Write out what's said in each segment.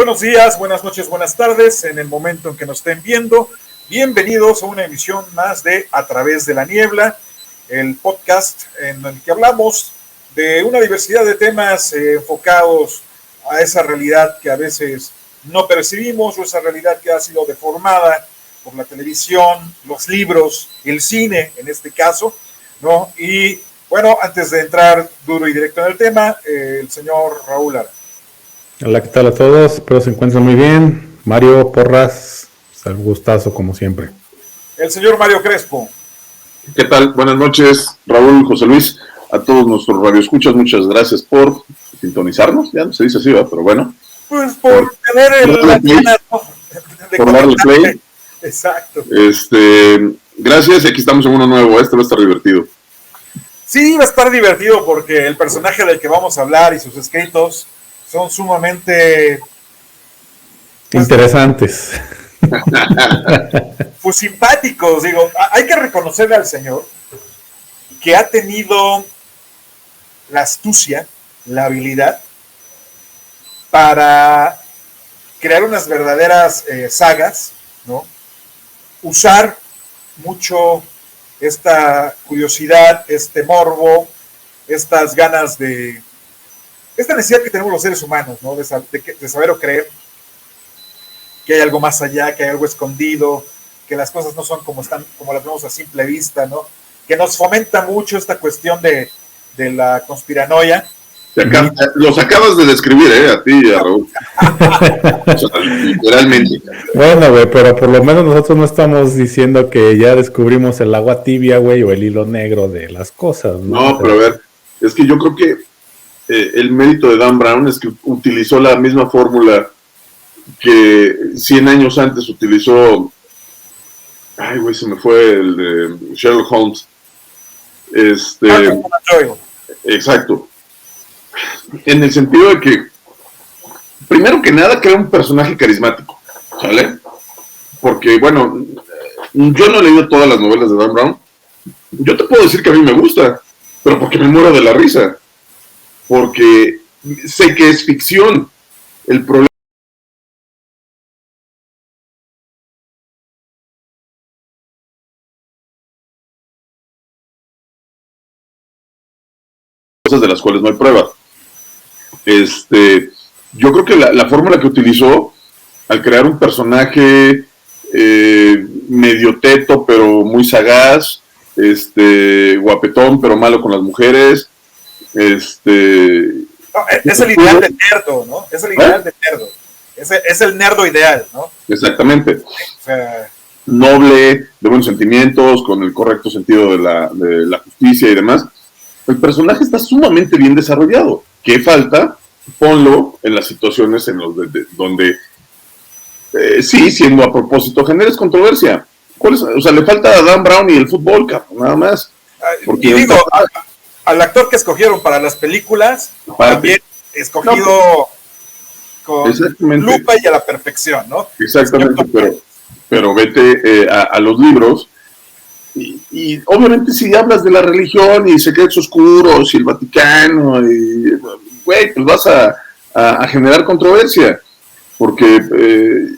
buenos días, buenas noches, buenas tardes, en el momento en que nos estén viendo. Bienvenidos a una emisión más de A Través de la Niebla, el podcast en el que hablamos de una diversidad de temas enfocados a esa realidad que a veces no percibimos, o esa realidad que ha sido deformada por la televisión, los libros, el cine en este caso, ¿no? Y bueno, antes de entrar duro y directo en el tema, el señor Raúl Lara. Hola, ¿qué tal a todos? Espero se encuentren muy bien. Mario Porras, pues, un gustazo como siempre. El señor Mario Crespo. ¿Qué tal? Buenas noches, Raúl, José Luis, a todos nuestros radioescuchas, muchas gracias por sintonizarnos, ya no se dice así, ¿verdad? Pero bueno. Pues por tener la gana por darle play. Exacto. Gracias, y aquí estamos en uno nuevo, este va a estar divertido. Sí, va a estar divertido porque el personaje del que vamos a hablar y sus escritos son sumamente interesantes. Pues simpáticos, digo, hay que reconocerle al señor que ha tenido la astucia, la habilidad para crear unas verdaderas sagas, ¿no? Usar mucho esta curiosidad, este morbo, estas ganas de... esta necesidad que tenemos los seres humanos, ¿no? De saber o creer que hay algo más allá, que hay algo escondido, que las cosas no son como están, como las vemos a simple vista, ¿no? Que nos fomenta mucho esta cuestión de la conspiranoia. Los acabas de describir, a ti y a Raúl. O sea, literalmente. Bueno, güey, pero por lo menos nosotros no estamos diciendo que ya descubrimos el agua tibia, güey, o el hilo negro de las cosas, ¿no? No, pero a ver, es que yo creo que el mérito de Dan Brown es que utilizó la misma fórmula que 100 años antes utilizó, ay, güey, se me fue el de Sherlock Holmes. Exacto. En el sentido de que, primero que nada, crea un personaje carismático, ¿sale? Porque, bueno, yo no he leído todas las novelas de Dan Brown. Yo te puedo decir que a mí me gusta, pero porque me muero de la risa. Porque sé que es ficción. El problema cosas de las cuales no hay prueba. Yo creo que la fórmula que utilizó al crear un personaje medio teto pero muy sagaz, guapetón pero malo con las mujeres, es el ideal de nerdo, ¿no? Es el ideal de nerdo. Es el nerdo ideal, ¿no? Exactamente. O sea, noble, de buenos sentimientos, con el correcto sentido de la justicia y demás. El personaje está sumamente bien desarrollado. ¿Qué falta? Ponlo en las situaciones en donde sí, siendo a propósito, generes controversia. O sea, le falta a Dan Brown y el fútbol, cabrón, nada más. Porque y digo, al actor que escogieron para las películas, también escogido con lupa y a la perfección, ¿no? Exactamente, pero vete a los libros. Y obviamente si hablas de la religión y secretos oscuros y el Vaticano, güey, pues vas a generar controversia, porque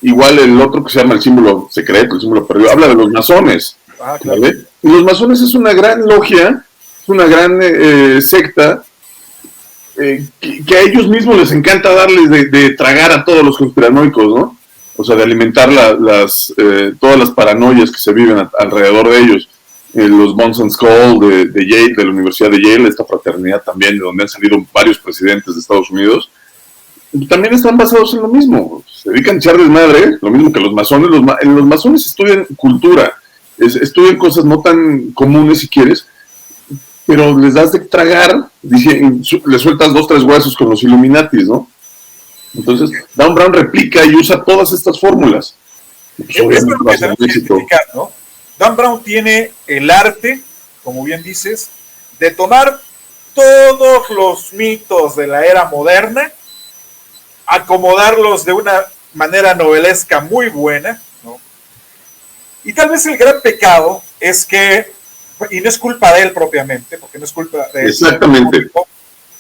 igual el otro que se llama el símbolo secreto, el símbolo perdido, habla de los masones, claro. ¿vale? Y los masones es una gran logia, es una gran secta, que a ellos mismos les encanta darles de tragar a todos los conspiranoicos, ¿no? O sea, de alimentar todas las paranoias que se viven alrededor de ellos. Los Bones and Skull de Yale, de la Universidad de Yale, esta fraternidad también, de donde han salido varios presidentes de Estados Unidos, también están basados en lo mismo. Se dedican a echar desmadre, lo mismo que los masones. Los masones estudian cultura, estudian cosas no tan comunes si quieres, pero les das de tragar, les sueltas 2-3 huesos con los Illuminatis, ¿no? Entonces, Dan Brown replica y usa todas estas fórmulas. Pues, eso es lo que tenemos que explicar, ¿no? Dan Brown tiene el arte, como bien dices, de tomar todos los mitos de la era moderna, acomodarlos de una manera novelesca muy buena, ¿no? Y tal vez el gran pecado es que, y no es culpa de él propiamente, porque no es culpa de él. Exactamente.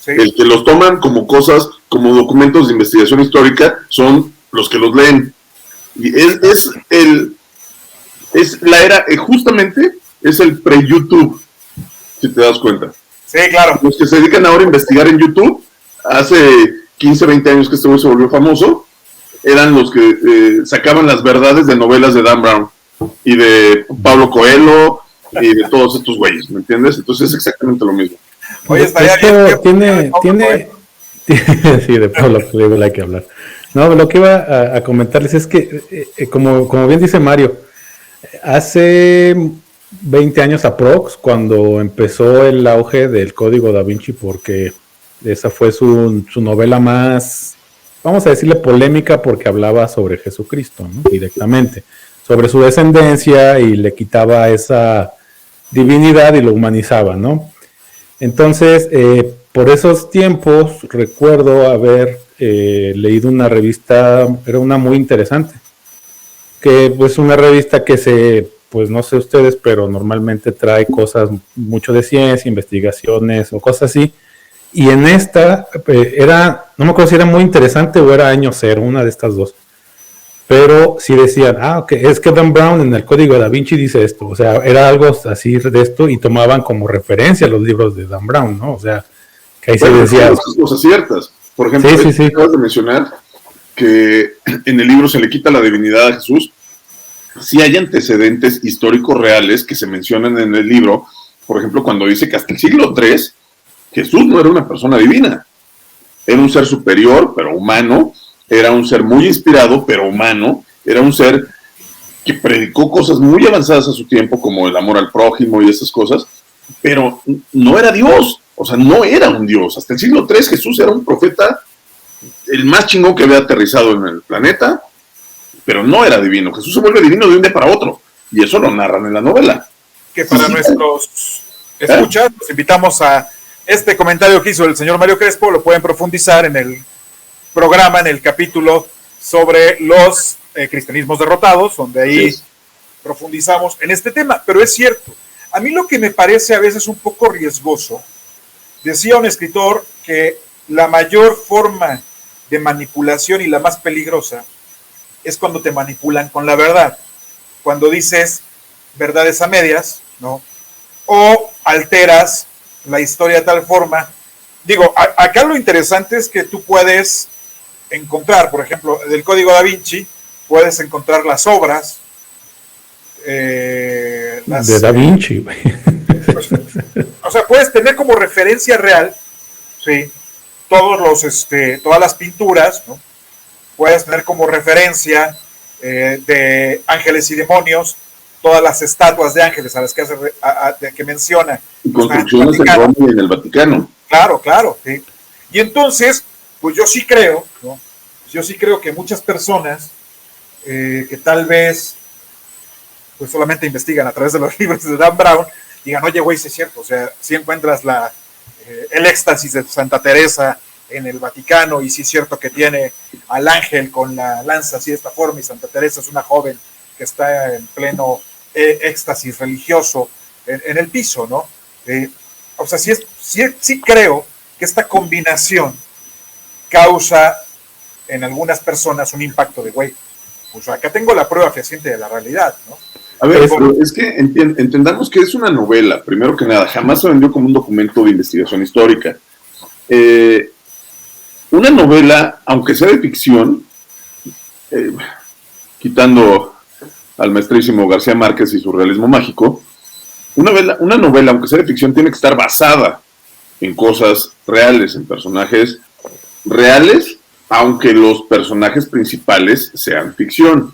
Sí. El que los toman como cosas, como documentos de investigación histórica, son los que los leen. Y es la era, justamente, es el pre-YouTube, si te das cuenta. Sí, claro. Los que se dedican ahora a investigar en YouTube, hace 15, 20 años que este güey se volvió famoso, eran los que sacaban las verdades de novelas de Dan Brown y de Pablo Coelho y de todos estos güeyes, ¿me entiendes? Entonces es exactamente lo mismo. Oye, estaría bien. Tiene sí, de Pablo Coelho hay que hablar. No, lo que iba a comentarles es que, como bien dice Mario, hace 20 años aprox, cuando empezó el auge del Código Da Vinci, porque esa fue su novela más, vamos a decirle polémica, porque hablaba sobre Jesucristo, ¿no? Directamente, sobre su descendencia, y le quitaba esa divinidad y lo humanizaba, ¿no? Entonces, por esos tiempos, recuerdo haber leído una revista, era una muy interesante, que pues una revista que pues no sé ustedes, pero normalmente trae cosas mucho de ciencia, investigaciones o cosas así, y en esta no me acuerdo si era muy interesante o era Año Cero, una de estas dos, pero sí decían, ok, es que Dan Brown en el Código Da Vinci dice esto, o sea, era algo así de esto, y tomaban como referencia los libros de Dan Brown, ¿no? O sea, que ahí se decía... Son cosas ciertas. Por ejemplo, sí. acabas de mencionar que en el libro se le quita la divinidad a Jesús. Sí hay antecedentes históricos reales que se mencionan en el libro, por ejemplo, cuando dice que hasta el siglo III Jesús no era una persona divina, era un ser superior, pero humano, era un ser muy inspirado, pero humano, era un ser que predicó cosas muy avanzadas a su tiempo, como el amor al prójimo y esas cosas, pero no era Dios, o sea, no era un Dios. Hasta el siglo III Jesús era un profeta, el más chingón que había aterrizado en el planeta, pero no era divino. Jesús se vuelve divino de un día para otro, y eso lo narran en la novela. Que para nuestros escuchas, los invitamos a este comentario que hizo el señor Mario Crespo, lo pueden profundizar en el programa, en el capítulo sobre los cristianismos derrotados, donde ahí profundizamos en este tema. Pero es cierto, a mí lo que me parece a veces un poco riesgoso, decía un escritor que la mayor forma de manipulación y la más peligrosa es cuando te manipulan con la verdad, cuando dices verdades a medias, ¿no? O alteras la historia de tal forma. Digo, acá lo interesante es que tú puedes encontrar, por ejemplo, del Código Da Vinci, puedes encontrar las obras, de Da Vinci, pues, o sea, puedes tener como referencia real, sí, todas las pinturas, ¿no? Puedes tener como referencia de ángeles y demonios, todas las estatuas de ángeles a las que que menciona. Y construcciones en Roma y en el Vaticano. Claro, sí. Y entonces, pues yo sí creo, ¿no? Yo sí creo que muchas personas que tal vez pues solamente investigan a través de los libros de Dan Brown, digan, oye, güey, sí es cierto, o sea, si encuentras el éxtasis de Santa Teresa en el Vaticano, y sí es cierto que tiene al ángel con la lanza así de esta forma, y Santa Teresa es una joven que está en pleno éxtasis religioso en el piso, ¿no? O sea, sí creo que esta combinación causa en algunas personas un impacto de, güey, pues acá tengo la prueba fehaciente de la realidad, ¿no? A ver, pero es que entendamos que es una novela, primero que nada, jamás se vendió como un documento de investigación histórica. Una novela, aunque sea de ficción, quitando al maestrísimo García Márquez y su realismo mágico, una novela, aunque sea de ficción, tiene que estar basada en cosas reales, en personajes reales, aunque los personajes principales sean ficción,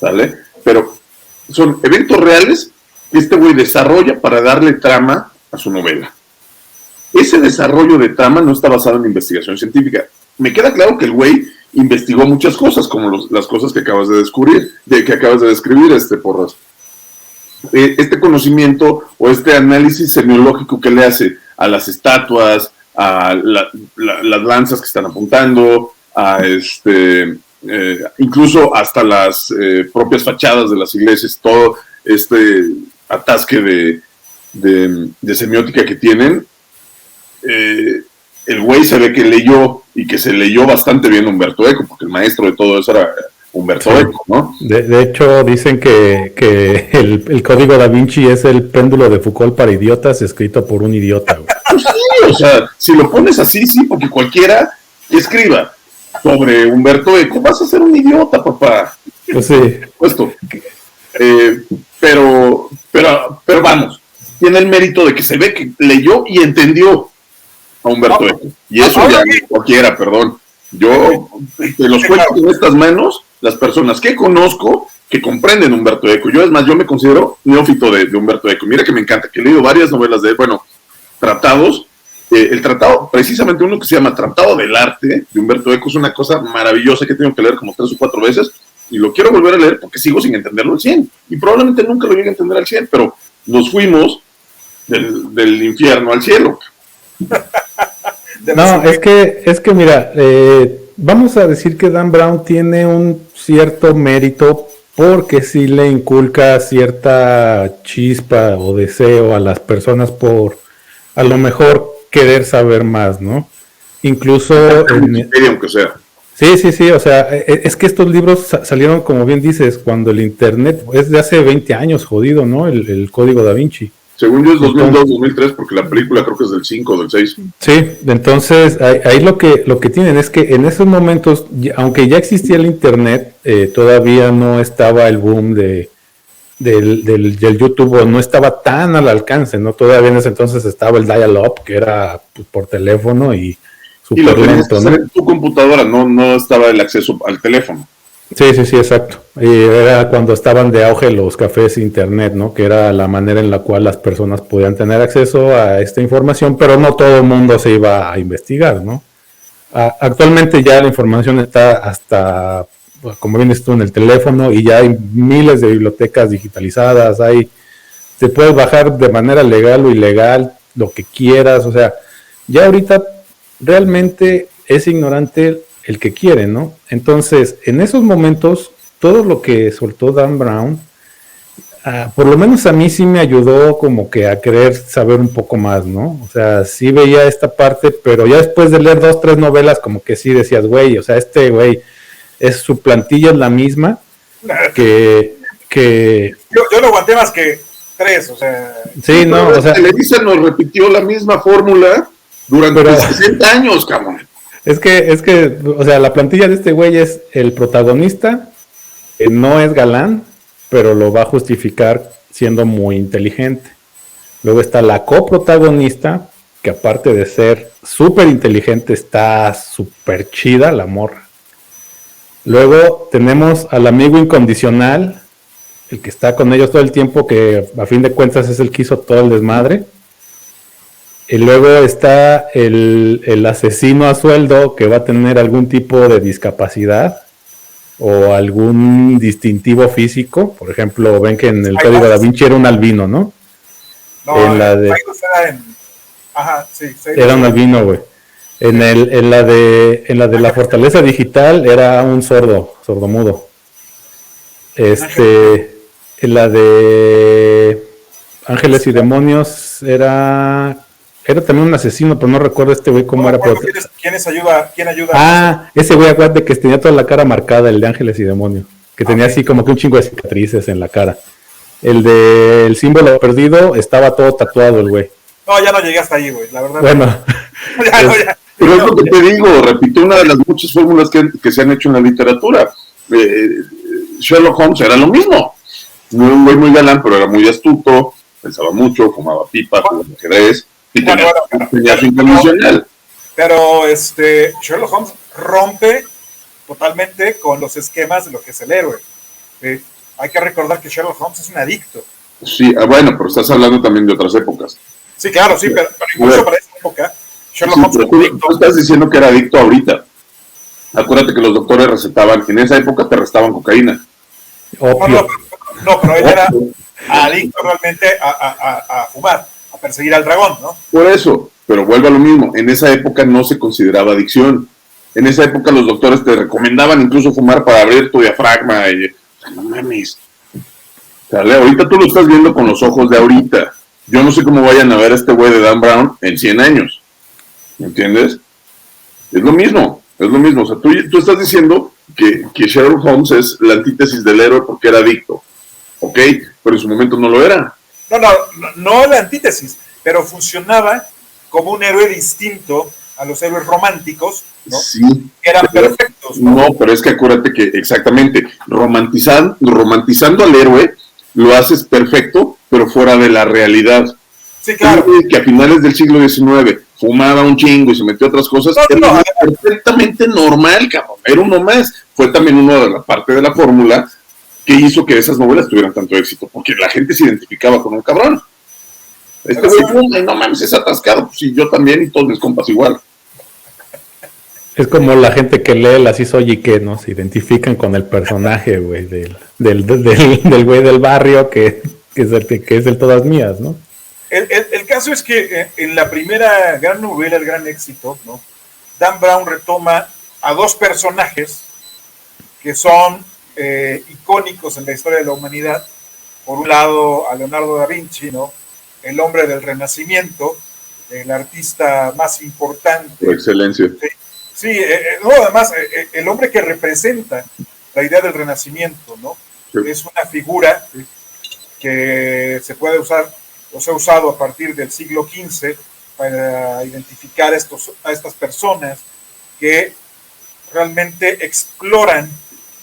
¿vale? Pero son eventos reales que este güey desarrolla para darle trama a su novela. Ese desarrollo de trama no está basado en investigación científica. Me queda claro que el güey investigó muchas cosas, como las cosas que acabas de descubrir, que acabas de describir, Porras. Este conocimiento o este análisis semiológico que le hace a las estatuas, a las lanzas que están apuntando, a incluso hasta las propias fachadas de las iglesias, todo este atasque de semiótica que tienen, el güey se ve que leyó y que se leyó bastante bien Humberto Eco, porque el maestro de todo eso era Humberto Eco, ¿no? De hecho, dicen que el código da Vinci es el péndulo de Foucault para idiotas escrito por un idiota, güey. Pues sí, o sea, si lo pones así, sí, porque cualquiera que escriba sobre Humberto Eco, vas a ser un idiota, papá. Pues sí. Puesto. Pero vamos, tiene el mérito de que se ve que leyó y entendió a Humberto Eco. Y eso ya cualquiera, perdón. Yo te los cuento con estas manos, las personas que conozco que comprenden Humberto Eco. Yo, es más, yo me considero neófito de Humberto Eco. Mira que me encanta, que he leído varias novelas de él, bueno, tratados. El tratado, precisamente uno que se llama Tratado del Arte de Humberto Eco, es una cosa maravillosa que tengo que leer como 3 o 4 veces y lo quiero volver a leer porque sigo sin entenderlo al 100 y probablemente nunca lo llegue a entender al 100, pero nos fuimos del infierno al cielo. No, es que mira, vamos a decir que Dan Brown tiene un cierto mérito porque sí le inculca cierta chispa o deseo a las personas por a lo mejor querer saber más, ¿no? Incluso aunque sea. Sí, o sea, es que estos libros salieron, como bien dices, cuando el internet es de hace 20 años, jodido, ¿no? El código da Vinci. Según yo es 2002, 2003, porque la película creo que es del 5 o del 6. Sí, entonces ahí lo que tienen es que en esos momentos, aunque ya existía el internet, todavía no estaba el boom del YouTube, o no estaba tan al alcance, ¿no? Todavía en ese entonces estaba el dial-up, que era pues, por teléfono y súper lento, ¿no? En tu computadora no estaba el acceso al teléfono. Sí, exacto. Y era cuando estaban de auge los cafés internet, ¿no? Que era la manera en la cual las personas podían tener acceso a esta información, pero no todo el mundo se iba a investigar, ¿no? Actualmente ya la información está hasta, como bien dices tú, en el teléfono y ya hay miles de bibliotecas digitalizadas, te puedes bajar de manera legal o ilegal lo que quieras, o sea, ya ahorita realmente es ignorante el que quiere, ¿no? Entonces, en esos momentos, todo lo que soltó Dan Brown, por lo menos a mí sí me ayudó como que a querer saber un poco más, ¿no? O sea, sí veía esta parte, pero ya después de leer 2, 3 novelas, como que sí decías, güey, o sea, este güey, su plantilla es la misma que... Yo no aguanté más que 3, o sea... Sí, no, o sea... Televisa nos repitió la misma fórmula durante 60 años, cabrón. Es que, o sea, la plantilla de este güey es el protagonista, que no es galán, pero lo va a justificar siendo muy inteligente. Luego está la coprotagonista, que aparte de ser súper inteligente, está súper chida la morra. Luego tenemos al amigo incondicional, el que está con ellos todo el tiempo, que a fin de cuentas es el que hizo todo el desmadre. Y luego está el asesino a sueldo, que va a tener algún tipo de discapacidad o algún distintivo físico. Por ejemplo, ven que en el código da Vinci era un albino, ¿no? No, en la de... Ajá, sí. Era un albino, güey. En la de la fortaleza digital era un sordomudo. En la de Ángeles y Demonios era también un asesino, pero no recuerdo este güey cómo era. ¿Quién ayuda? Ese güey, acuérdate que tenía toda la cara marcada, el de Ángeles y Demonios, que tenía así como que un chingo de cicatrices en la cara. El del símbolo perdido estaba todo tatuado el güey. No, ya no llegué hasta ahí, güey, la verdad. Bueno. Ya. Pero es lo que te digo, repito, una de las muchas fórmulas que se han hecho en la literatura. Sherlock Holmes era lo mismo. No era un güey muy galán, pero era muy astuto, pensaba mucho, fumaba pipa, jugaba ajedrez. Y tenía su incondicional. Pero Sherlock Holmes rompe totalmente con los esquemas de lo que es el héroe. Hay que recordar que Sherlock Holmes es un adicto. Sí, bueno, pero estás hablando también de otras épocas. Sí, claro, sí, pero incluso para esa época, Sherlock Holmes es un adicto. Tú estás diciendo que era adicto ahorita. Acuérdate que los doctores recetaban, en esa época te restaban cocaína. No, pero él era adicto realmente a fumar, a perseguir al dragón, ¿no? Por eso, pero vuelvo a lo mismo, en esa época no se consideraba adicción. En esa época los doctores te recomendaban incluso fumar para abrir tu diafragma y, o sea, no mames. O sea, ahorita tú lo estás viendo con los ojos de ahorita. Yo no sé cómo vayan a ver a este güey de Dan Brown en 100 años. ¿entiendes? Es lo mismo, o sea, tú estás diciendo que Sherlock Holmes es la antítesis del héroe porque era adicto, ¿ok? Pero en su momento no lo era. No la antítesis, pero funcionaba como un héroe distinto a los héroes románticos, ¿no? Sí, Que eran perfectos, ¿no? No, pero es que acuérdate que exactamente, romantizando al héroe, lo haces perfecto, pero fuera de la realidad. Sí, claro. Que a finales del siglo XIX fumaba un chingo y se metió a otras cosas, era perfectamente normal, cabrón. Era uno más. Fue también una de la parte de la fórmula que hizo que esas novelas tuvieran tanto éxito, porque la gente se identificaba con un cabrón. Este güey fuma y no mames, es atascado. Pues sí, yo también y todos mis compas igual. Es como la gente que lee las hizo y que no se identifican con el personaje, güey, del güey del barrio que es el todas mías, ¿no? El caso es que en la primera gran novela, el gran éxito, ¿no? Dan Brown retoma a dos personajes que son icónicos en la historia de la humanidad. Por un lado, a Leonardo da Vinci, ¿no? El hombre del Renacimiento, el artista más importante. Por excelencia. Sí, además, el hombre que representa la idea del Renacimiento, ¿no? Sí. Es una figura que se puede usar o se ha usado a partir del siglo XV para identificar a estas personas que realmente exploran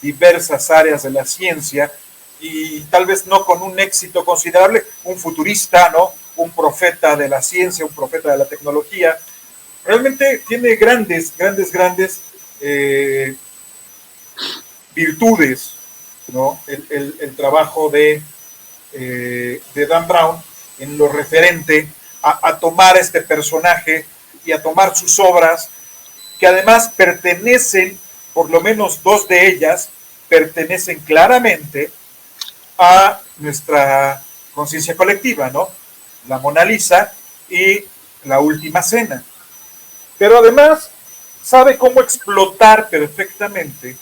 diversas áreas de la ciencia y tal vez no con un éxito considerable, un futurista, ¿no? Un profeta de la ciencia, un profeta de la tecnología. Realmente tiene grandes virtudes, ¿no? El trabajo de Dan Brown en lo referente a tomar este personaje y a tomar sus obras, que además pertenecen, por lo menos dos de ellas, pertenecen claramente a nuestra conciencia colectiva, ¿no? La Mona Lisa y La Última Cena. Pero además sabe cómo explotar perfectamente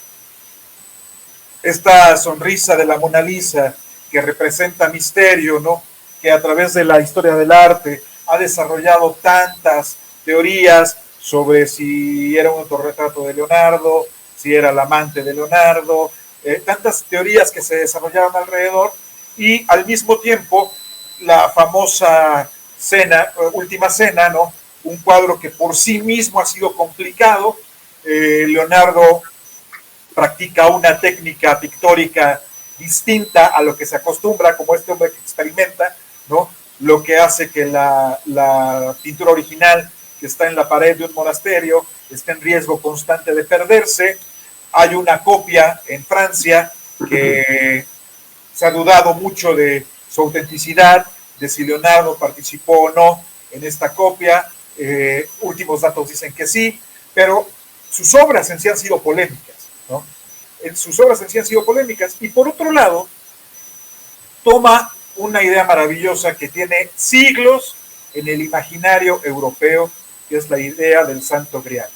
esta sonrisa de la Mona Lisa que representa misterio, ¿no? Que a través de la historia del arte ha desarrollado tantas teorías sobre si era un autorretrato de Leonardo, si era el amante de Leonardo, tantas teorías que se desarrollaron alrededor, y al mismo tiempo la famosa Última Cena, ¿no? Un cuadro que por sí mismo ha sido complicado. Leonardo practica una técnica pictórica distinta a lo que se acostumbra, como este hombre que experimenta, ¿no? Lo que hace que la pintura original que está en la pared de un monasterio esté en riesgo constante de perderse. Hay una copia en Francia que se ha dudado mucho de su autenticidad, de si Leonardo participó o no en esta copia. Últimos datos dicen que sí, pero sus obras en sí han sido polémicas, ¿no? Sus obras en sí han sido polémicas. Y por otro lado, toma una idea maravillosa que tiene siglos en el imaginario europeo, que es la idea del Santo Grial.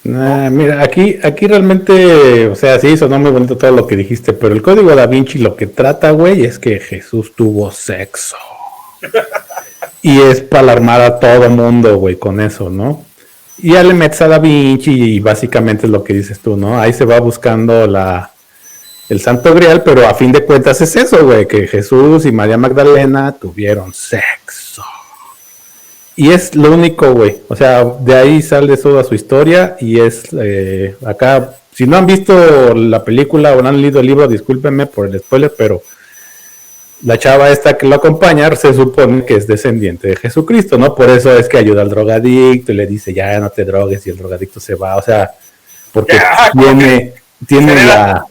¿No? Mira, aquí realmente, o sea, sí, sonó muy bonito todo lo que dijiste, pero el Código Da Vinci lo que trata, güey, es que Jesús tuvo sexo. Y es para alarmar a todo mundo, güey, con eso, ¿no? Y ya le metes a Da Vinci y básicamente es lo que dices tú, ¿no? Ahí se va buscando el Santo Grial, pero a fin de cuentas es eso, güey, que Jesús y María Magdalena tuvieron sexo. Y es lo único, güey. O sea, de ahí sale toda su historia y es acá, si no han visto la película o no han leído el libro, discúlpenme por el spoiler, pero la chava esta que lo acompaña se supone que es descendiente de Jesucristo, ¿no? Por eso es que ayuda al drogadicto y le dice, ya no te drogues, y el drogadicto se va, o sea, porque tiene la...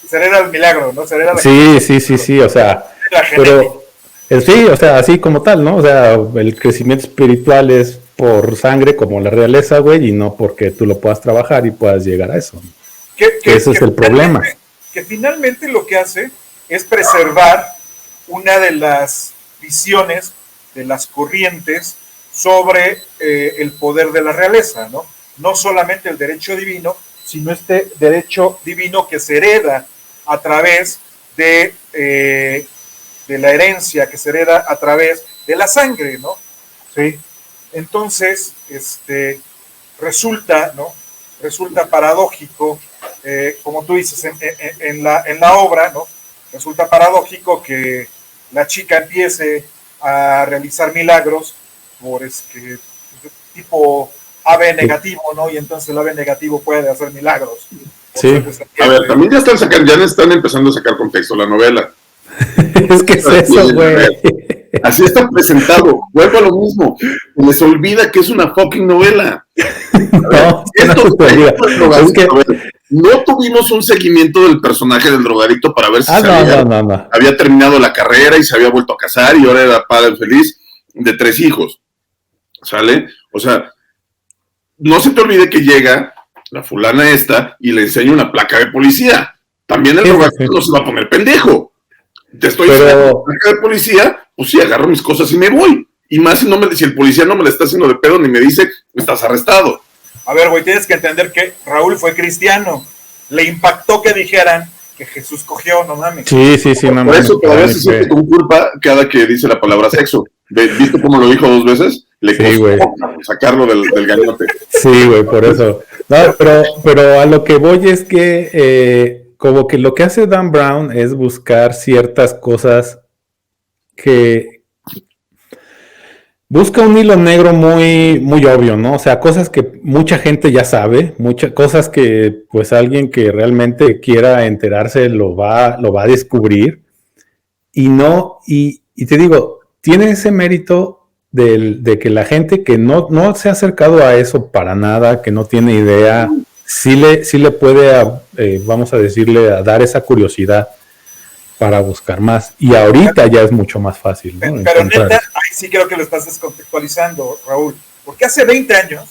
Será el milagro, ¿no? Será la Sí, o sea, pero... Sí, o sea, así como tal, ¿no? O sea, el crecimiento espiritual es por sangre como la realeza, güey, y no porque tú lo puedas trabajar y puedas llegar a eso. Ese es el problema. Que finalmente lo que hace es preservar una de las visiones, de las corrientes sobre el poder de la realeza, ¿no? No solamente el derecho divino, sino este derecho divino que se hereda a través de la herencia, que se hereda a través de la sangre, ¿no? Sí. Entonces, resulta, ¿no? Resulta paradójico, como tú dices, en la obra, ¿no? Resulta paradójico que la chica empiece a realizar milagros por tipo AB negativo, ¿no? Y entonces el AB negativo puede hacer milagros. Sí. A ver, también ya están empezando a sacar contexto la novela. Es que es eso, güey. Así está presentado. Vuelvo a lo mismo. Les olvida que es una fucking novela. No, es que no tuvimos un seguimiento del personaje del drogadicto para ver si no. había terminado la carrera y se había vuelto a casar y ahora era padre feliz de 3 hijos. ¿Sale? O sea, no se te olvide que llega la fulana esta y le enseña una placa de policía. También el drogadicto no se va a poner pendejo. Te estoy diciendo placa de policía, pues sí, agarro mis cosas y me voy. Y más si el policía no me la está haciendo de pedo ni me dice, estás arrestado. A ver, güey, tienes que entender que Raúl fue cristiano. Le impactó que dijeran que Jesús cogió, no mames. Sí, no mames. Por eso todavía se siente con culpa cada que dice la palabra sexo. ¿Viste cómo lo dijo 2 veces? Le costó sacarlo del gañote. Sí, güey, por eso. No, pero a lo que voy es que como que lo que hace Dan Brown es buscar ciertas cosas que busca un hilo negro muy, muy obvio, ¿no? O sea, cosas que mucha gente ya sabe, muchas cosas que pues alguien que realmente quiera enterarse lo va a descubrir. Y te digo, tiene ese mérito de que la gente que no se ha acercado a eso para nada, que no tiene idea, sí le puede, vamos a decirle, a dar esa curiosidad para buscar más. Y ahorita ya es mucho más fácil, ¿no? Pero neta, ahí sí creo que lo estás descontextualizando, Raúl, porque hace 20 años,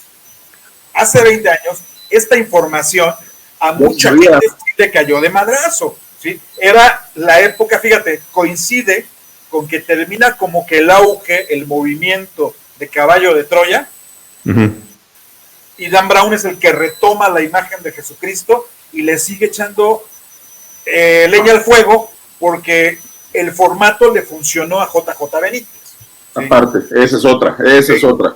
esta información a mucha gente le cayó de madrazo, ¿sí? Era la época, fíjate, coincide con que termina como que el auge, el movimiento de Caballo de Troya, y Dan Brown es el que retoma la imagen de Jesucristo y le sigue echando leña al fuego porque el formato le funcionó a JJ Benítez. ¿Sí? Aparte, esa es otra.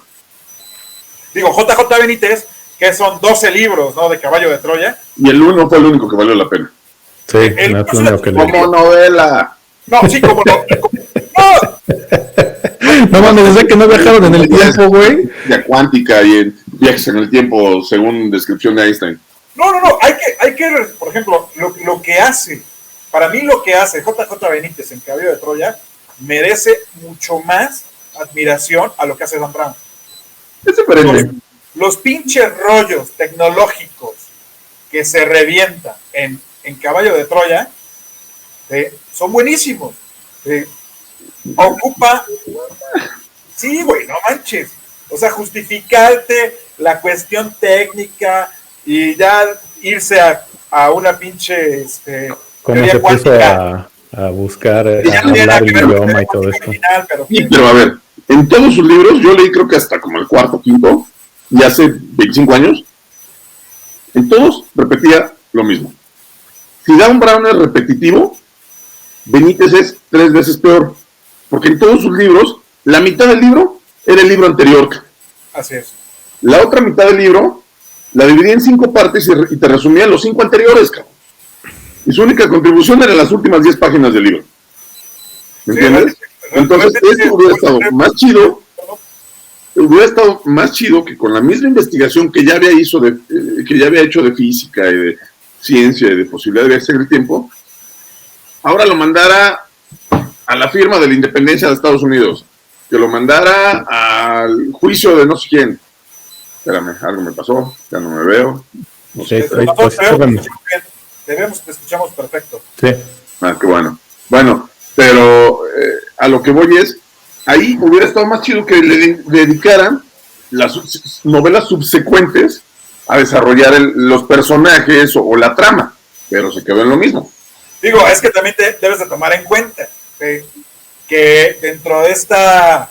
Digo, JJ Benítez, que son 12 libros, ¿no? De Caballo de Troya. Y el 1 fue el único que valió la pena. Sí, como novela. No, sí, como no. No mames, desde que no viajaron en el tiempo, güey. Ya cuántica y en viajes en el tiempo, según descripción de Einstein. No, hay que, por ejemplo, lo que hace, para mí lo que hace JJ Benítez en Caballo de Troya merece mucho más admiración a lo que hace Dan Brown. Es diferente. Los pinches rollos tecnológicos que se revientan en Caballo de Troya son buenísimos. Ocupa, sí, güey, no manches. O sea, justificarte la cuestión técnica y ya irse a una pinche como se puso a buscar a hablar el idioma y todo esto. Pero a ver, en todos sus libros, yo leí creo que hasta como el 4º, 5º, y hace 25 años, en todos repetía lo mismo. Si Dan Brown es repetitivo, Benítez es 3 veces peor, porque en todos sus libros, la mitad del libro era el libro anterior. Así es. La otra mitad del libro la dividía en 5 partes y te resumía los 5 anteriores, cabrón. Y su única contribución era las últimas 10 páginas del libro. ¿Me entiendes? Entonces, esto hubiera estado más chido que con la misma investigación que ya había hecho de física y de ciencia y de posibilidad de viajes en el tiempo, ahora lo mandara a la firma de la independencia de Estados Unidos, que lo mandara al juicio de no sé quién. Espérame, algo me pasó, ya no me veo. No sé. Te escuchamos perfecto. Sí. Ah, qué bueno. Bueno, pero a lo que voy es, ahí hubiera estado más chido que le dedicaran las novelas subsecuentes a desarrollar los personajes o la trama, pero se quedó en lo mismo. Digo, es que también debes de tomar en cuenta que dentro de esta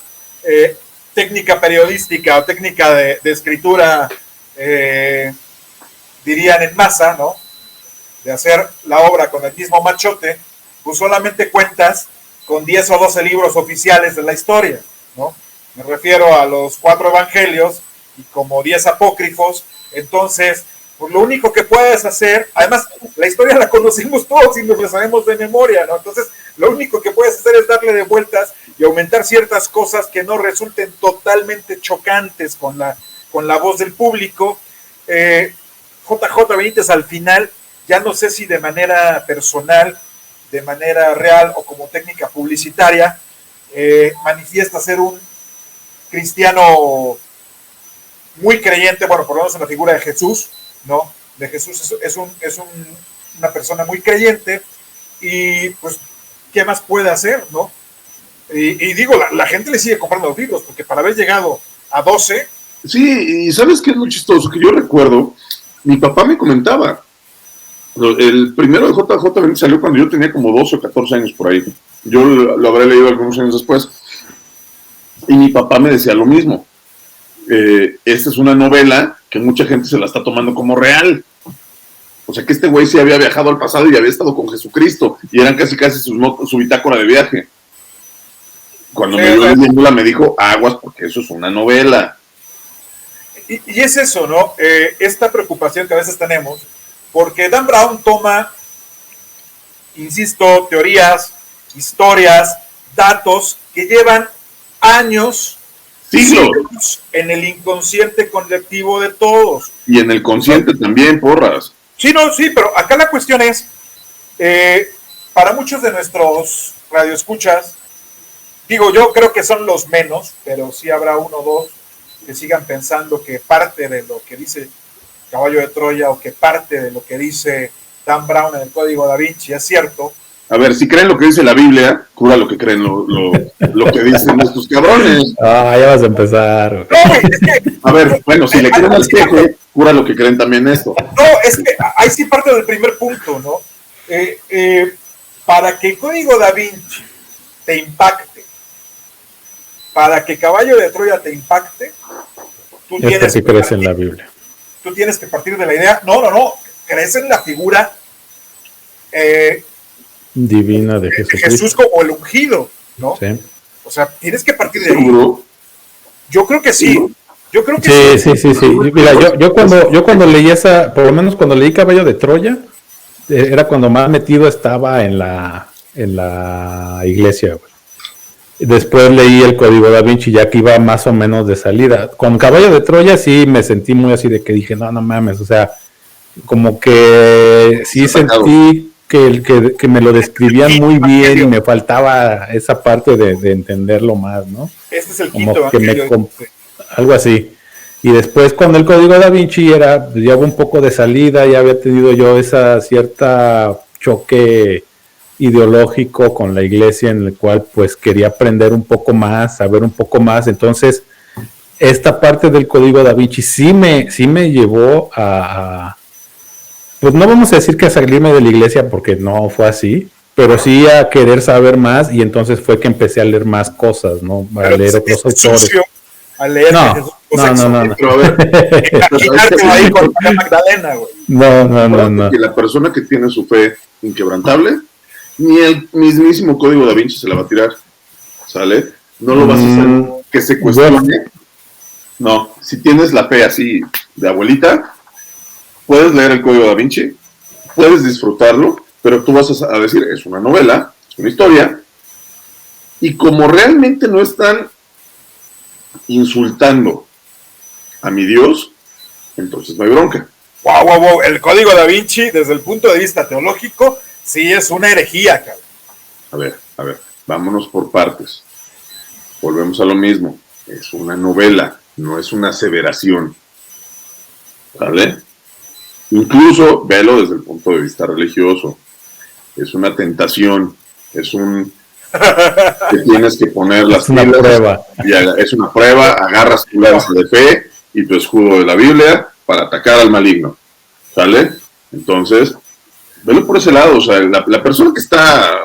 técnica periodística o técnica de escritura, dirían en masa, ¿no? De hacer la obra con el mismo machote, pues solamente cuentas con 10 o 12 libros oficiales de la historia, ¿no? me refiero a los 4 evangelios y como 10 apócrifos. Entonces, pues lo único que puedes hacer, además la historia la conocimos todos y nos la sabemos de memoria, ¿no? Entonces, lo único que puedes hacer es darle de vueltas y aumentar ciertas cosas que no resulten totalmente chocantes con la voz del público. JJ Benítez al final, ya no sé si de manera personal, de manera real o como técnica publicitaria, manifiesta ser un cristiano muy creyente, bueno, por lo menos en la figura de Jesús, ¿no? De Jesús es una persona muy creyente y pues, ¿qué más puede hacer, no? Y digo, la gente le sigue comprando los libros porque para haber llegado a 12... Sí, y ¿sabes qué es muy chistoso? Que yo recuerdo, mi papá me comentaba, el primero de JJ Benítez salió cuando yo tenía como 12 o 14 años por ahí. Yo lo habré leído algunos años después. Y mi papá me decía lo mismo. Esta es una novela que mucha gente se la está tomando como real. O sea que este güey sí había viajado al pasado y había estado con Jesucristo. Y eran casi su bitácora de viaje. Cuando me dio leyéndola me dijo, aguas, porque eso es una novela. Y es eso, ¿no? Esta preocupación que a veces tenemos, porque Dan Brown toma, insisto, teorías, historias, datos que llevan años, siglos en el inconsciente colectivo de todos. Y en el consciente también, porras. Sí, no, sí, pero acá la cuestión es, para muchos de nuestros radioescuchas, digo, yo creo que son los menos, pero sí habrá uno o dos que sigan pensando que parte de lo que dice Caballo de Troya o que parte de lo que dice Dan Brown en el Código Da Vinci es cierto. A ver, si creen lo que dice la Biblia, cura lo que creen lo que dicen estos cabrones. Ah, ya vas a empezar. No, es que, a ver, bueno, si le creen al jefe, cura lo que creen también esto. No, es que ahí sí parte del primer punto, ¿no? Para que el Código Da Vinci te impacte, para que Caballo de Troya te impacte, tú tienes que crees en la Biblia. Tú tienes que partir de la idea, no, crees en la figura divina de Jesucristo. Jesús como el ungido, ¿no? Sí. O sea, tienes que partir de ahí. ¿Seguro? Yo creo que sí. Yo creo que sí. Mira, yo cuando leí esa, por lo menos cuando leí Caballo de Troya, era cuando más metido estaba en la iglesia, güey. Después leí el Código Da Vinci ya que iba más o menos de salida. Con Caballo de Troya sí me sentí muy así de que dije, no mames, o sea, como que sí sentí que me lo describían muy bien y me faltaba esa parte de entenderlo más, ¿no? Este es el como quinto que algo así. Y después cuando el Código Da Vinci ya hubo un poco de salida, ya había tenido yo esa cierta choque ideológico con la iglesia en el cual pues quería aprender un poco más, saber un poco más. Entonces esta parte del Código Da Vinci sí me llevó a pues no vamos a decir que a salirme de la iglesia porque no fue así, pero sí a querer saber más y entonces fue que empecé a leer más cosas, ¿no? A pero leer otros autores. A leer no. Pero a ver, ahí con Magdalena, güey. No. Que la persona que tiene su fe inquebrantable, ni el mismísimo Código Da Vinci se la va a tirar, ¿sale? No lo vas a hacer que se cuestione. No, si tienes la fe así de abuelita, puedes leer el Código Da Vinci, puedes disfrutarlo, pero tú vas a decir, es una novela, es una historia, y como realmente no están insultando a mi Dios, entonces no hay bronca. Wow, el Código Da Vinci, desde el punto de vista teológico, sí es una herejía, cabrón. A ver, vámonos por partes. Volvemos a lo mismo. Es una novela, no es una aseveración. ¿Vale? Incluso, velo desde el punto de vista religioso. Es una tentación, es que tienes que poner las es una prueba. Es una prueba, agarras tu lanza de fe y tu escudo de la Biblia para atacar al maligno. ¿Sale? Entonces, velo por ese lado. O sea, la persona que está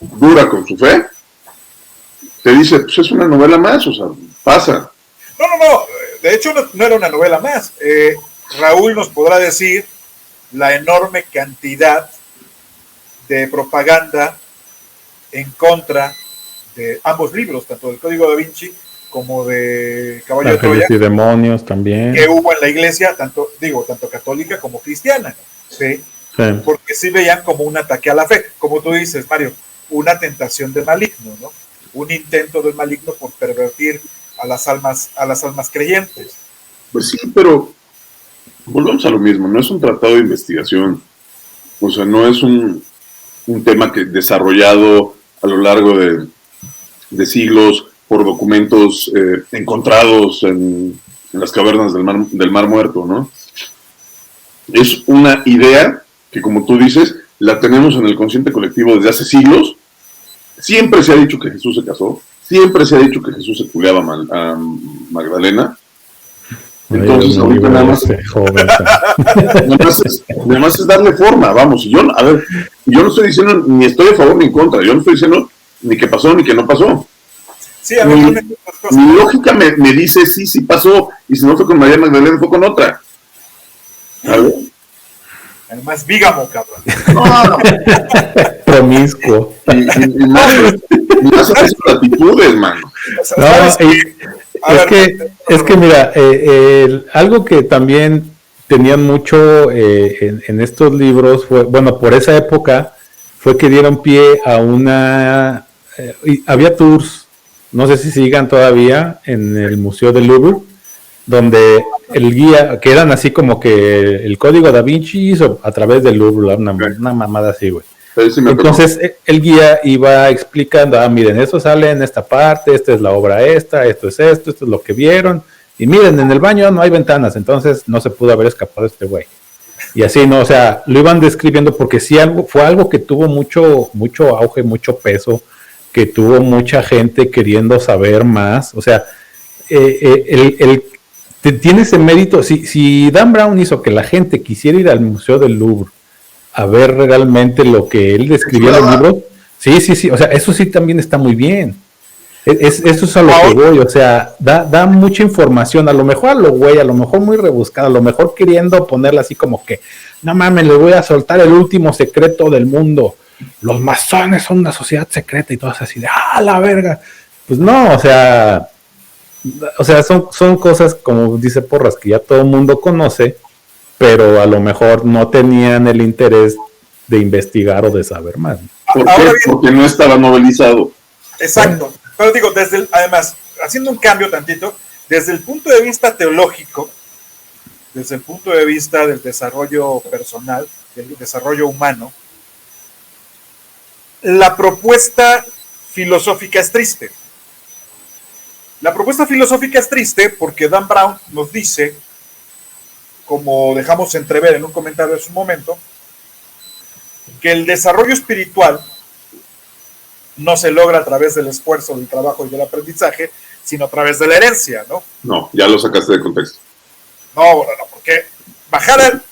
dura con su fe, te dice, pues es una novela más, o sea, pasa. No. De hecho, no era una novela más. Raúl nos podrá decir la enorme cantidad de propaganda en contra de ambos libros, tanto del Código da Vinci como de Caballo de Ángeles Troya, y demonios también. que hubo en la iglesia, tanto católica como cristiana, ¿sí? Sí. Porque sí veían como un ataque a la fe, como tú dices, Mario, una tentación del maligno, ¿no? Un intento del maligno por pervertir a las almas creyentes. Pues sí, pero volvemos a lo mismo, no es un tratado de investigación, o sea, no es un tema que desarrollado a lo largo de siglos por documentos encontrados en las cavernas del Mar Muerto, ¿no? Es una idea que, como tú dices, la tenemos en el consciente colectivo desde hace siglos. Siempre se ha dicho que Jesús se casó, siempre se ha dicho que Jesús se culeaba a Magdalena. Entonces, ahorita nada más es darle forma, vamos. Y yo no estoy diciendo ni estoy a favor ni en contra, yo no estoy diciendo ni que pasó ni que no pasó. Sí, a ver, mi lógica me dice sí pasó, y si no fue con María Magdalena, fue con otra. ¿Sabes? Además, vígamo, cabrón. No. Promiscuo. Y más a esas actitudes, mano. No, es que mira, algo que también tenían mucho en estos libros fue, bueno, por esa época fue que dieron pie a había tours, no sé si sigan todavía, en el Museo del Louvre, donde el guía, que eran así como que el Código da Vinci hizo a través del Louvre, una mamada así, güey. Entonces el guía iba explicando, miren, esto sale en esta parte, esta es la obra esto es lo que vieron, y miren, en el baño no hay ventanas, entonces no se pudo haber escapado este güey. Y así, ¿no? O sea, lo iban describiendo porque sí fue algo que tuvo mucho auge, mucho peso, que tuvo mucha gente queriendo saber más. O sea, tiene ese mérito. Si Dan Brown hizo que la gente quisiera ir al Museo del Louvre a ver realmente lo que él describió en el libro, sí, o sea, eso sí también está muy bien. Eso es a lo que voy, o sea, da mucha información, a lo mejor muy rebuscada, a lo mejor queriendo ponerla así como que, no mames, le voy a soltar el último secreto del mundo, los masones son una sociedad secreta y todo así de, la verga, pues no, o sea, son cosas, como dice Porras, que ya todo el mundo conoce, pero a lo mejor no tenían el interés de investigar o de saber más. ¿Por qué? Porque no estaba novelizado. Exacto. Pero digo, además, haciendo un cambio tantito, desde el punto de vista teológico, desde el punto de vista del desarrollo personal, del desarrollo humano, la propuesta filosófica es triste. La propuesta filosófica es triste porque Dan Brown nos dice, como dejamos entrever en un comentario hace un momento, que el desarrollo espiritual no se logra a través del esfuerzo, del trabajo y del aprendizaje, sino a través de la herencia, ¿no? No, ya lo sacaste de contexto. No, porque bajar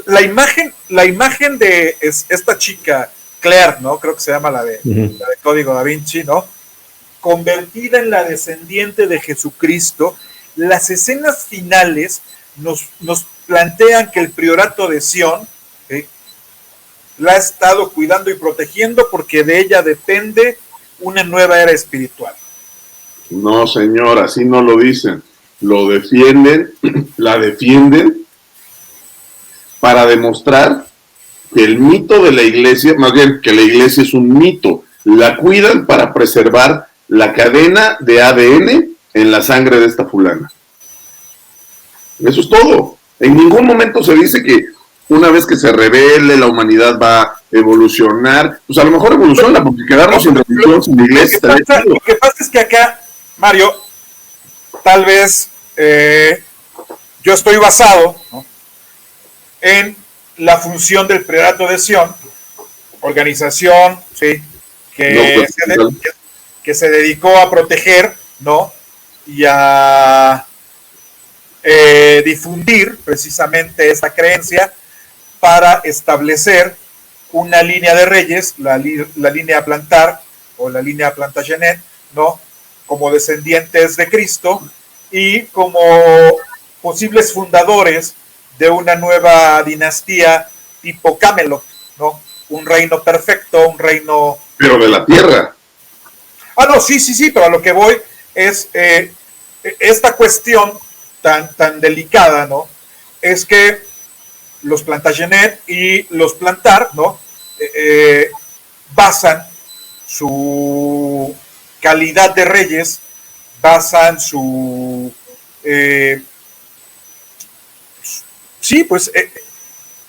la imagen de esta chica, Claire, ¿no? Creo que se llama la de Código da Vinci, ¿no? Convertida en la descendiente de Jesucristo, las escenas finales nos plantean que el priorato de Sion, ¿sí?, la ha estado cuidando y protegiendo porque de ella depende una nueva era espiritual. No, señor, así no lo dicen. Lo defienden, la defienden para demostrar que el mito de la iglesia, más bien que la iglesia es un mito, la cuidan para preservar la cadena de ADN en la sangre de esta fulana. Eso es todo. En ningún momento se dice que una vez que se revele, la humanidad va a evolucionar. Pues a lo mejor evoluciona, porque quedarnos sin religión, sin iglesia. Lo que pasa es que acá, Mario, tal vez yo estoy basado, ¿no?, en la función del priorato de Sion, organización, ¿sí?, que se dedicó a proteger, ¿no?, y a difundir precisamente esta creencia para establecer una línea de reyes, la línea Plantar o la línea Plantagenet, ¿no?, como descendientes de Cristo y como posibles fundadores de una nueva dinastía tipo Camelot, ¿no?, un reino perfecto, un reino... Pero de la tierra. No, sí, pero a lo que voy es esta cuestión tan delicada, ¿no? Es que los Plantagenet y los Plantard, ¿no? Basan su calidad de reyes, basan su sí, pues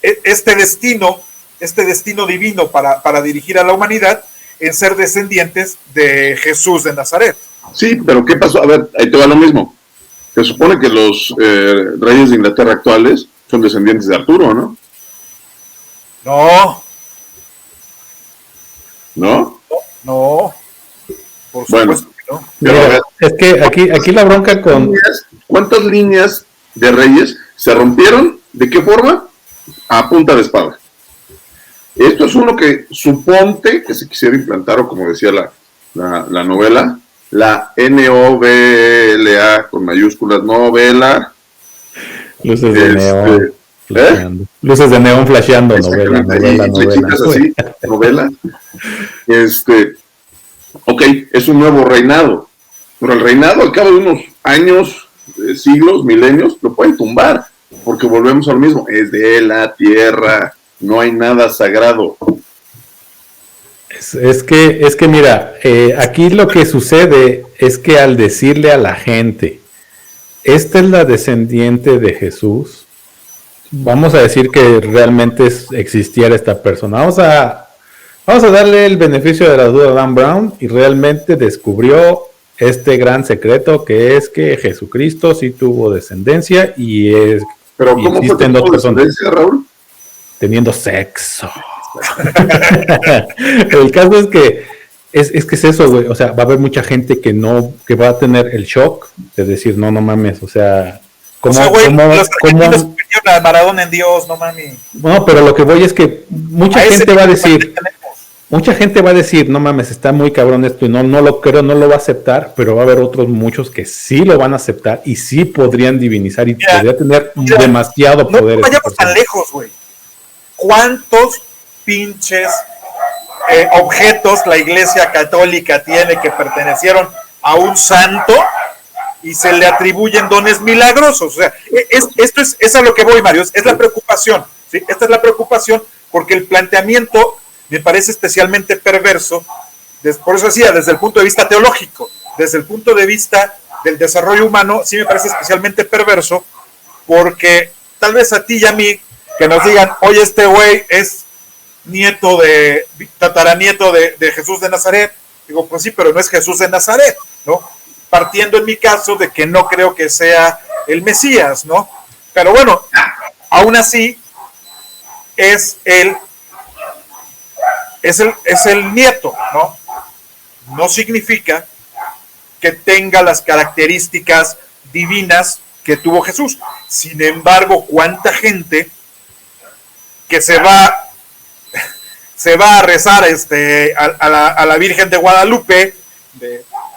este destino divino para dirigir a la humanidad en ser descendientes de Jesús de Nazaret. Sí, pero ¿qué pasó? A ver, ahí te va lo mismo. Se supone que los reyes de Inglaterra actuales son descendientes de Arturo, ¿no? No. ¿No? No. Por supuesto que no. Pero, es que aquí la bronca con... ¿Cuántas líneas de reyes se rompieron? ¿De qué forma? A punta de espada. Esto es uno que suponte que se quisiera implantar, o como decía la novela, la NOVLA con mayúsculas, novela. Luces de neón. Luces de neón flasheando, novela. Así, novela. Ok, es un nuevo reinado, pero el reinado al cabo de unos años, siglos, milenios, lo pueden tumbar, porque volvemos a lo mismo, es de la tierra, no hay nada sagrado. Es que mira, aquí lo que sucede es que al decirle a la gente, esta es la descendiente de Jesús, vamos a decir que realmente existiera esta persona, vamos a darle el beneficio de la duda a Dan Brown y realmente descubrió este gran secreto que es que Jesucristo sí tuvo descendencia y es... Pero ¿cómo existen fue dos personas Raúl? Teniendo sexo. El caso es que es eso, güey. O sea, va a haber mucha gente que va a tener el shock de decir, no mames, o sea, ¿cómo a Maradona en Dios, no mames? No, pero lo que voy es que mucha gente va a decir, no mames, está muy cabrón esto y no lo creo, no lo va a aceptar, pero va a haber otros muchos que sí lo van a aceptar y sí podrían divinizar y podría tener demasiado poder. No vayamos tan lejos, güey. ¿Cuántos pinches objetos la Iglesia Católica tiene que pertenecieron a un santo y se le atribuyen dones milagrosos? O sea, esto es a lo que voy, Mario, es la preocupación, ¿sí? Esta es la preocupación porque el planteamiento me parece especialmente perverso, por eso decía, desde el punto de vista teológico, desde el punto de vista del desarrollo humano, sí me parece especialmente perverso, porque tal vez a ti y a mí, que nos digan, oye, este güey es tataranieto de Jesús de Nazaret, digo, pues sí, pero no es Jesús de Nazaret, ¿no? Partiendo en mi caso de que no creo que sea el Mesías, ¿no? Pero bueno, aún así, es el nieto, ¿no? No significa que tenga las características divinas que tuvo Jesús. Sin embargo, ¿cuánta gente que se va a rezar a la Virgen de Guadalupe,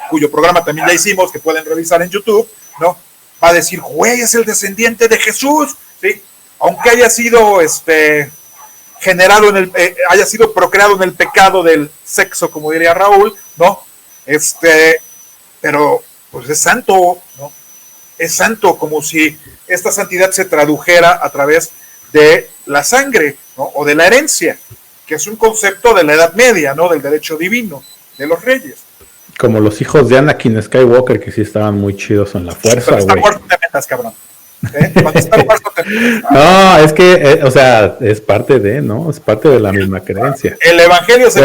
cuyo programa también ya hicimos, que pueden revisar en YouTube, ¿no? Va a decir, güey, es el descendiente de Jesús, ¿sí? Aunque haya sido haya sido procreado en el pecado del sexo, como diría Raúl, ¿no? Pero pues es santo, ¿no? Es santo, como si esta santidad se tradujera a través de la sangre, ¿no? O de la herencia, que es un concepto de la Edad Media, ¿no? Del derecho divino, de los reyes. Como los hijos de Anakin Skywalker, que sí estaban muy chidos en la fuerza, güey. Star Wars no te metas, cabrón. No, es que, o sea, es parte de, ¿no? Es parte de la misma creencia. El evangelio se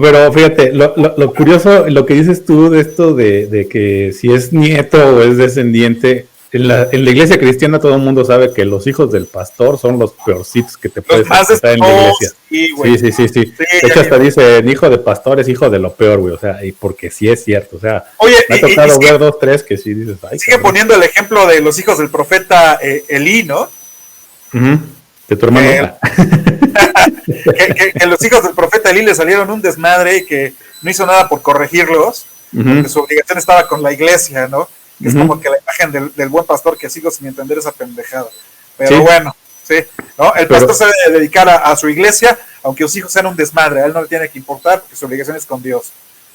pero fíjate, lo curioso, lo que dices tú de esto de que si es nieto o es descendiente, en la iglesia cristiana todo el mundo sabe que los hijos del pastor son los peorcitos que te puedes encontrar en la iglesia. Sí. De hecho, hasta dice, hijo de pastor es hijo de lo peor, güey. O sea, y porque sí es cierto. O sea, oye, me ha tocado ver 2, 3 que sí dices, ay. Sigue poniendo el ejemplo de los hijos del profeta Elí, ¿no? De tu hermano. Que los hijos del profeta Elí le salieron un desmadre y que no hizo nada por corregirlos, porque su obligación estaba con la iglesia, ¿no? Que es como que la imagen del buen pastor, que sigo sin entender esa pendejada. Pero bueno, Sí, ¿no? El pastor se debe dedicar a su iglesia, aunque sus hijos sean un desmadre, a él no le tiene que importar porque su obligación es con Dios.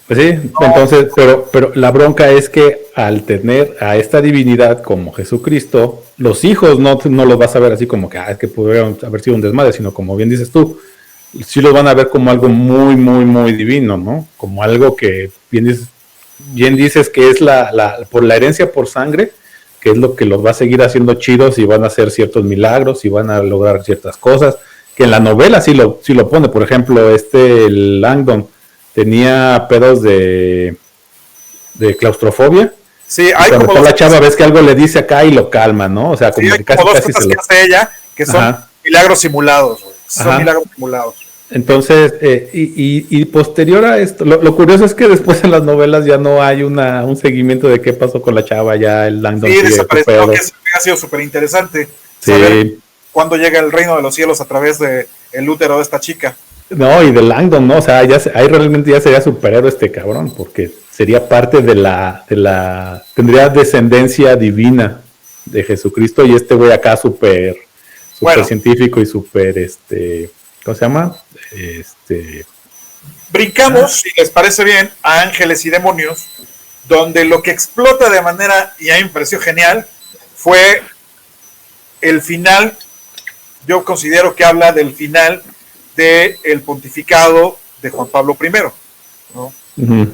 Pues sí, no. Entonces, pero la bronca es que al tener a esta divinidad como Jesucristo, los hijos no los vas a ver así como que, es que pudieron haber sido un desmadre, sino como bien dices tú, sí los van a ver como algo muy, muy, muy divino, ¿no? Como algo que bien dices que es por la herencia por sangre, que es lo que los va a seguir haciendo chidos y van a hacer ciertos milagros y van a lograr ciertas cosas, que en la novela sí lo pone. Por ejemplo, el Langdon tenía pedos de claustrofobia. Sí, hay como la chava ves que algo le dice acá y lo calma, ¿no? O sea, como sí, que casi dos cosas que hace ella que son milagros simulados, güey. Son milagros simulados. Entonces, y posterior a esto, lo curioso es que después en las novelas ya no hay un seguimiento de qué pasó con la chava, ya el Langdon. Sí, desapareció, que ha sido súper interesante saber cuándo llega el reino de los cielos a través del útero de esta chica. No, y de Langdon, ¿no? O sea, ahí realmente ya sería superhéroe este cabrón, porque sería parte tendría descendencia divina de Jesucristo, y este güey acá súper científico y súper, ¿cómo se llama? Brincamos, si les parece bien, a Ángeles y Demonios, donde lo que explota de manera, y a mí me pareció genial, fue el final. Yo considero que habla del final del pontificado de Juan Pablo I, ¿no? Uh-huh.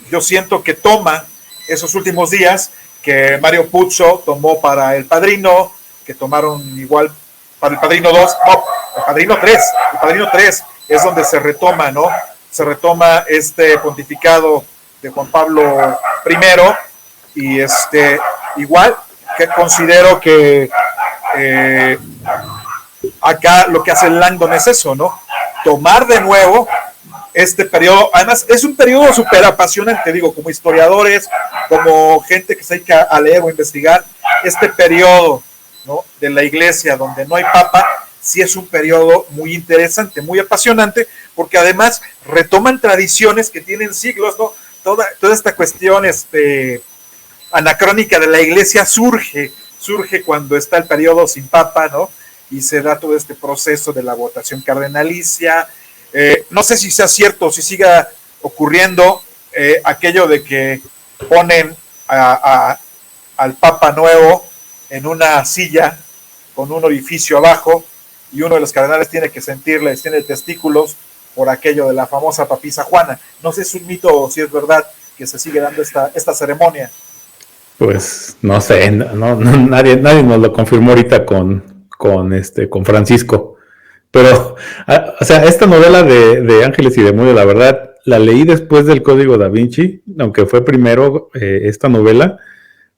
Yo siento que toma esos últimos días que Mario Puzo tomó para El Padrino, que tomaron igual para El Padrino 2, no, El Padrino 3 es donde se retoma, ¿no? Se retoma este pontificado de Juan Pablo I, y igual que considero que acá lo que hace el Langdon es eso, ¿no? Tomar de nuevo este periodo. Además, es un periodo súper apasionante, digo, como historiadores, como gente que se dedica a leer o investigar, este periodo, ¿no?, de la iglesia donde no hay papa, sí es un periodo muy interesante, muy apasionante, porque además retoman tradiciones que tienen siglos, ¿no? Toda esta cuestión anacrónica de la iglesia surge cuando está el periodo sin papa, ¿no? Y se da todo este proceso de la votación cardenalicia. No sé si sea cierto, si siga ocurriendo aquello de que ponen al Papa nuevo en una silla con un orificio abajo, y uno de los cardenales tiene que sentirles, tiene testículos, por aquello de la famosa papisa Juana. No sé si es un mito o si es verdad que se sigue dando esta ceremonia. Pues no sé, nadie nos lo confirmó ahorita con Francisco. Pero, o sea, esta novela de Ángeles y Demonios, la verdad, la leí después del Código Da Vinci, aunque fue primero esta novela,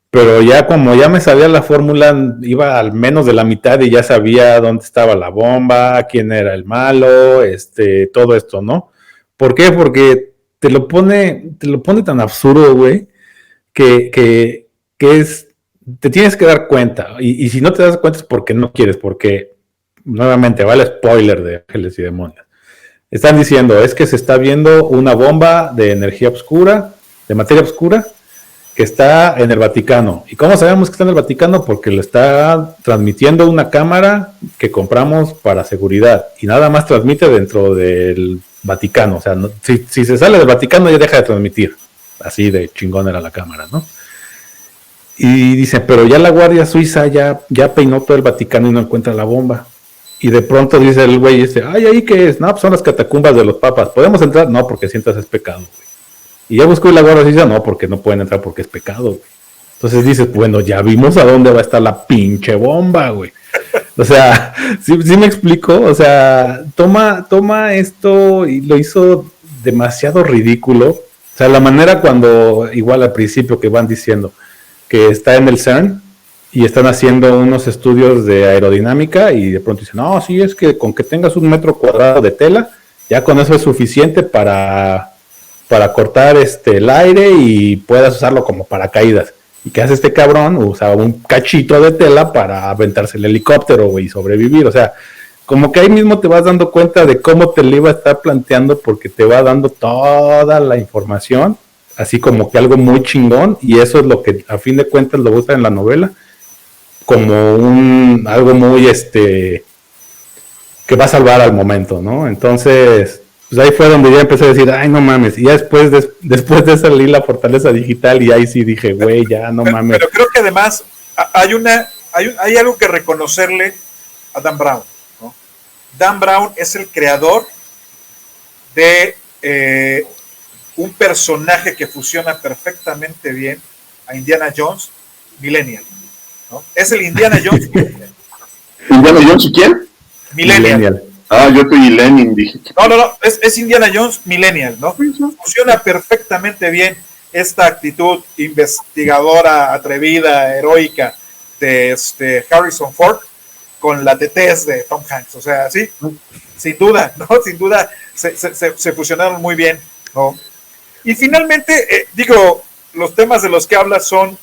pero ya como ya me sabía la fórmula, iba al menos de la mitad y ya sabía dónde estaba la bomba, quién era el malo, todo esto, ¿no? ¿Por qué? Porque te lo pone tan absurdo, güey, que te tienes que dar cuenta, y si no te das cuenta es porque no quieres, porque nuevamente va el spoiler de Ángeles y Demonios. Están diciendo, es que se está viendo una bomba de energía oscura, de materia oscura, que está en el Vaticano. ¿Y cómo sabemos que está en el Vaticano? Porque lo está transmitiendo una cámara que compramos para seguridad, y nada más transmite dentro del Vaticano. O sea, si se sale del Vaticano ya deja de transmitir. Así de chingón era la cámara, ¿no? Y dice, pero ya la Guardia Suiza ya peinó todo el Vaticano y no encuentra la bomba. Y de pronto dice el güey, ay, ¿ahí qué es? No, pues son las catacumbas de los papas. ¿Podemos entrar? No, porque sientas es pecado, güey. Y ya buscó la Guardia Suiza, no, porque no pueden entrar porque es pecado, güey. Entonces dices, bueno, ya vimos a dónde va a estar la pinche bomba, güey. O sea, sí me explico. O sea, toma esto y lo hizo demasiado ridículo. O sea, la manera cuando, igual al principio que van diciendo que está en el CERN y están haciendo unos estudios de aerodinámica y de pronto dicen, no, sí, es que con que tengas 1 metro cuadrado de tela, ya con eso es suficiente para cortar el aire y puedas usarlo como paracaídas. ¿Y qué hace este cabrón? Usaba un cachito de tela para aventarse el helicóptero, güey, y sobrevivir. O sea, como que ahí mismo te vas dando cuenta de cómo te lo iba a estar planteando, porque te va dando toda la información, así como que algo muy chingón, y eso es lo que a fin de cuentas lo gusta en la novela. como algo muy que va a salvar al momento, ¿no? Entonces, pues ahí fue donde ya empecé a decir, ay, no mames, y ya después de salir la Fortaleza Digital, y ahí sí dije, güey, ya no mames. Pero creo que además hay algo que reconocerle a Dan Brown, ¿no? Dan Brown es el creador de un personaje que fusiona perfectamente bien a Indiana Jones Millennial, ¿no? Es el Indiana Jones ¿Indiana Jones y quién? Millennial. Ah, yo estoy Lenin, dije. No, es Indiana Jones Millennial, ¿no? Funciona perfectamente bien esta actitud investigadora, atrevida, heroica de Harrison Ford con la tetez de Tom Hanks. O sea, sí, sin duda, ¿no? Sin duda se fusionaron muy bien, ¿no? Y finalmente, los temas de los que hablas son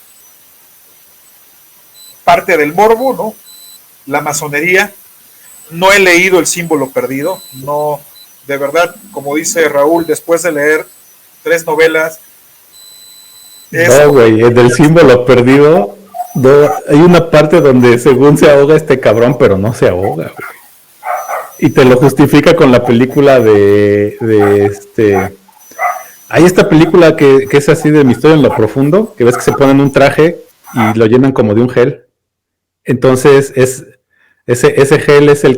parte del morbo, ¿no? La masonería. No he leído El símbolo perdido, no, de verdad, como dice Raúl, después de leer 3 novelas. No, güey, del símbolo perdido, hay una parte donde según se ahoga este cabrón, pero no se ahoga, güey. Y te lo justifica con la película hay esta película que es así de Misterio en lo Profundo, que ves que se ponen un traje y lo llenan como de un gel. Entonces ese gel es en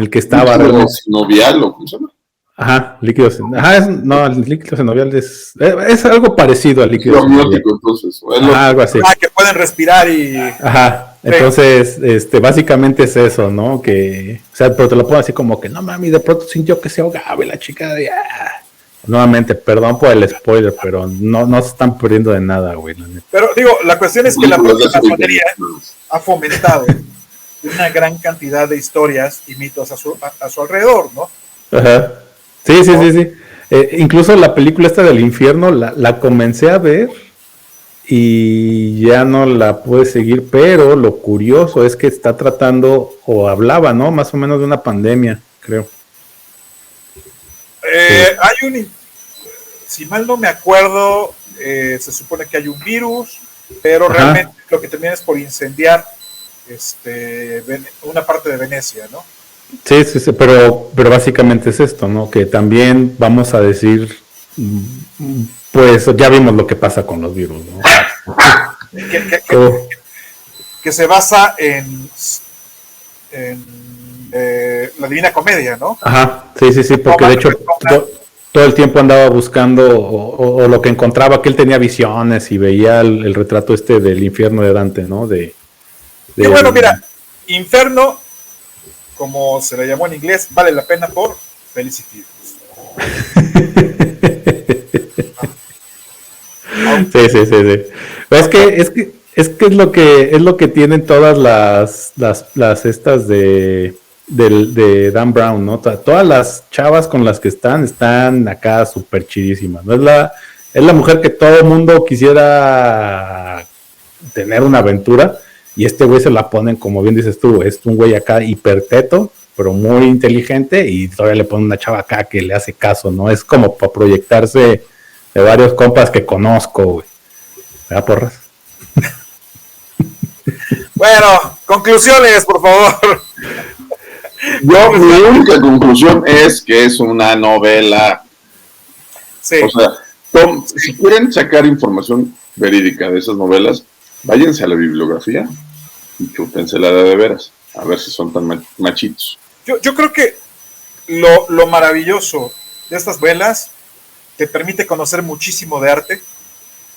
el que estaba realmente. ¿Sinovial o cómo se llama? Ajá, líquido sinovial. Ajá, el líquido sinovial es algo parecido al líquido sinovial. Entonces, ajá, algo así. Que pueden respirar y... Ajá, sí. Entonces, básicamente es eso, ¿no? Que, o sea, pero te lo pongo así como que, no mami, de pronto sintió que se ahogaba y la chica de... Nuevamente, perdón por el spoiler, pero no se están perdiendo de nada, güey. Pero digo, la cuestión es que la propia masonería ha fomentado una gran cantidad de historias y mitos a su alrededor, ¿no? Ajá. Sí. Incluso la película esta del infierno la comencé a ver y ya no la pude seguir, pero lo curioso es que está tratando, o hablaba, ¿no? Más o menos de una pandemia, creo. Sí. Si mal no me acuerdo, se supone que hay un virus, pero ajá, realmente lo que termina es por incendiar una parte de Venecia, ¿no? Sí, pero básicamente es esto, ¿no? Que también vamos a decir, pues ya vimos lo que pasa con los virus, ¿no? Que se basa en la Divina Comedia, ¿no? Ajá, sí, porque de hecho todo el tiempo andaba buscando o lo que encontraba, que él tenía visiones y veía el retrato del infierno de Dante, ¿no? Y bueno, mira, Inferno, como se le llamó en inglés, vale la pena por Felicity. Sí. Es lo que tienen todas las estas de Dan Brown, ¿no? Todas las chavas con las que están acá súper chidísimas, ¿no? Es la mujer que todo el mundo quisiera tener una aventura, y este güey se la ponen, como bien dices tú, es un güey acá hiperteto, pero muy inteligente, y todavía le ponen una chava acá que le hace caso, ¿no? Es como para proyectarse de varios compas que conozco, güey. ¿Verdad, porras? Bueno, conclusiones, por favor. Mi única conclusión es que es una novela. Sí. O sea, si quieren sacar información verídica de esas novelas, váyanse a la bibliografía y chútensela de veras, a ver si son tan machitos. Yo creo que lo maravilloso de estas novelas te permite conocer muchísimo de arte,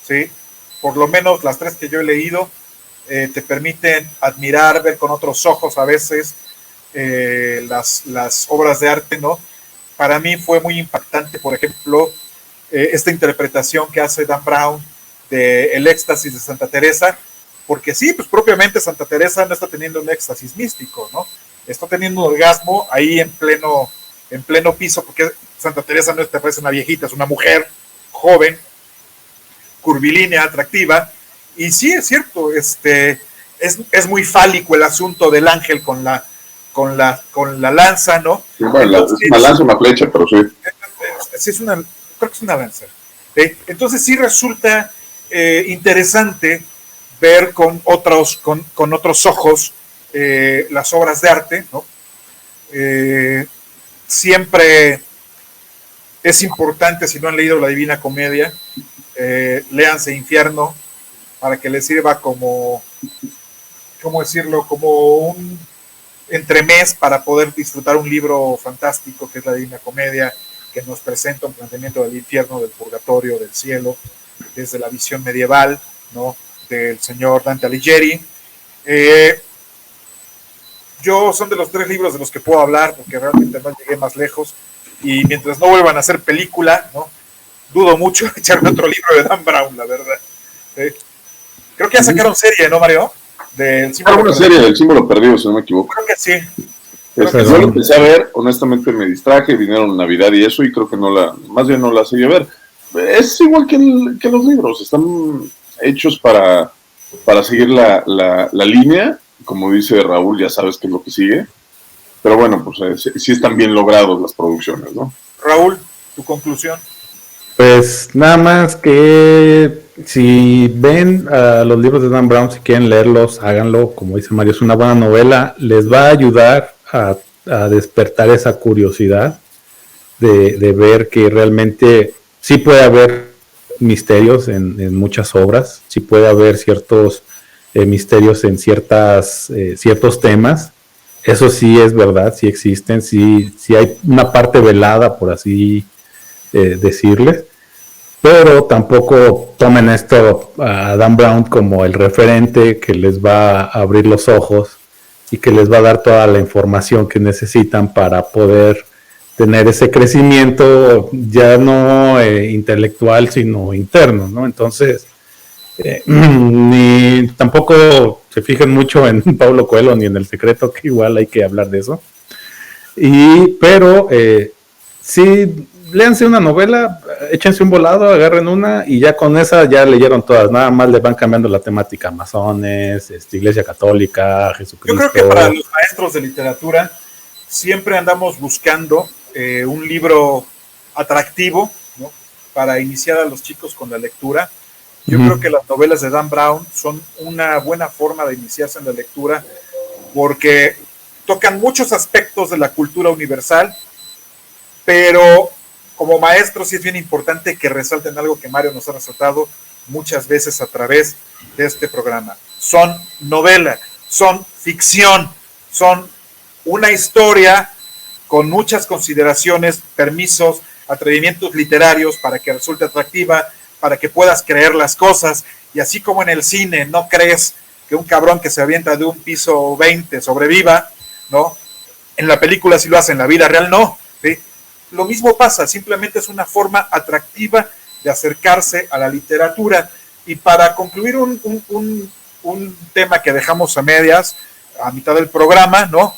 ¿sí? Por lo menos las 3 que yo he leído te permiten admirar, ver con otros ojos a veces las obras de arte, ¿no? Para mí fue muy impactante, por ejemplo, esta interpretación que hace Dan Brown de El éxtasis de Santa Teresa, porque sí, pues propiamente Santa Teresa no está teniendo un éxtasis místico, ¿no? Está teniendo un orgasmo ahí en pleno piso, porque Santa Teresa no te parece una viejita, es una mujer joven, curvilínea, atractiva, y sí, es cierto, es muy fálico el asunto del ángel con la lanza, ¿no? Sí, bueno, entonces, es una lanza, una flecha, pero sí. Sí, creo que es una lanza. Entonces sí resulta interesante ver con otros ojos las obras de arte, ¿no? Siempre es importante, si no han leído la Divina Comedia, léanse Infierno para que les sirva como, ¿cómo decirlo?, como un entremés para poder disfrutar un libro fantástico que es la Divina Comedia, que nos presenta un planteamiento del infierno, del purgatorio, del cielo, desde la visión medieval, ¿no?, del señor Dante Alighieri. Yo son de los 3 libros de los que puedo hablar, porque realmente no llegué más lejos, y mientras no vuelvan a hacer película, ¿no?, dudo mucho echarme otro libro de Dan Brown, la verdad. Creo que ya sacaron serie, ¿no, Mario? Una serie del símbolo perdido, si no me equivoco. Creo que sí. Yo lo empecé a ver, honestamente me distraje, vinieron Navidad y eso, y creo que más bien no la seguí a ver. Es igual que los libros, están hechos para seguir la línea, como dice Raúl, ya sabes qué es lo que sigue, pero bueno, pues sí están bien logrados las producciones, ¿no? Raúl, tu conclusión. Pues nada más que si ven los libros de Dan Brown, si quieren leerlos, háganlo. Como dice Mario, es una buena novela, les va a ayudar a despertar esa curiosidad de ver que realmente sí puede haber misterios en muchas obras, sí puede haber ciertos misterios en ciertos temas. Eso sí es verdad, sí existen, sí hay una parte velada, por así decirles, pero tampoco tomen esto a Dan Brown como el referente que les va a abrir los ojos y que les va a dar toda la información que necesitan para poder tener ese crecimiento ya no intelectual, sino interno, ¿no? Entonces, ni tampoco se fijen mucho en Paulo Coelho ni en El Secreto, que igual hay que hablar de eso. Pero sí, léanse una novela, échense un volado, agarren una y ya con esa ya leyeron todas. Nada más le van cambiando la temática: masones, Iglesia Católica, Jesucristo. Yo creo que para los maestros de literatura siempre andamos buscando un libro atractivo, ¿no?, para iniciar a los chicos con la lectura. Yo creo que las novelas de Dan Brown son una buena forma de iniciarse en la lectura porque tocan muchos aspectos de la cultura universal, pero como maestros sí es bien importante que resalten algo que Mario nos ha resaltado muchas veces a través de este programa. Son novela, son ficción, son una historia con muchas consideraciones, permisos, atrevimientos literarios para que resulte atractiva, para que puedas creer las cosas, y así como en el cine no crees que un cabrón que se avienta de un piso 20 sobreviva, ¿no?, en la película sí lo hace, en la vida real no, ¿sí? Lo mismo pasa, simplemente es una forma atractiva de acercarse a la literatura. Y para concluir un tema que dejamos a medias, a mitad del programa, ¿no?,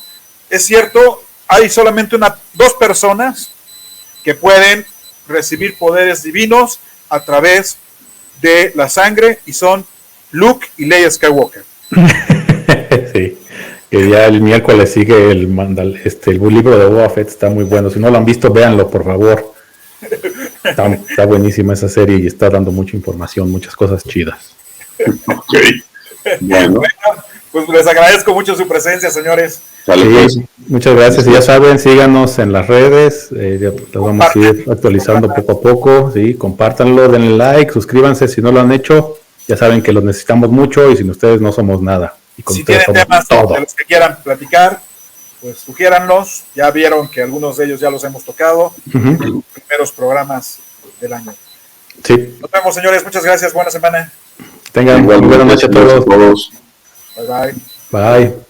es cierto, hay solamente 2 personas que pueden recibir poderes divinos a través de la sangre, y son Luke y Leia Skywalker. Sí, que ya el miércoles sigue el libro de Boba Fett, está muy bueno. Si no lo han visto, véanlo, por favor. Está buenísima esa serie y está dando mucha información, muchas cosas chidas. Ok. Bueno, pues les agradezco mucho su presencia, señores. Sí, muchas gracias. Y ya saben, síganos en las redes, los vamos a ir actualizando poco a poco. Sí, compártanlo, denle like, suscríbanse si no lo han hecho. Ya saben que los necesitamos mucho y sin ustedes no somos nada. Y con si tienen temas de los que quieran platicar, pues sugiéranlos. Ya vieron que algunos de ellos ya los hemos tocado en los primeros programas del año. Sí. Nos vemos, señores. Muchas gracias. Buena semana. Tengan buena noche a todos. Bye, bye. Bye.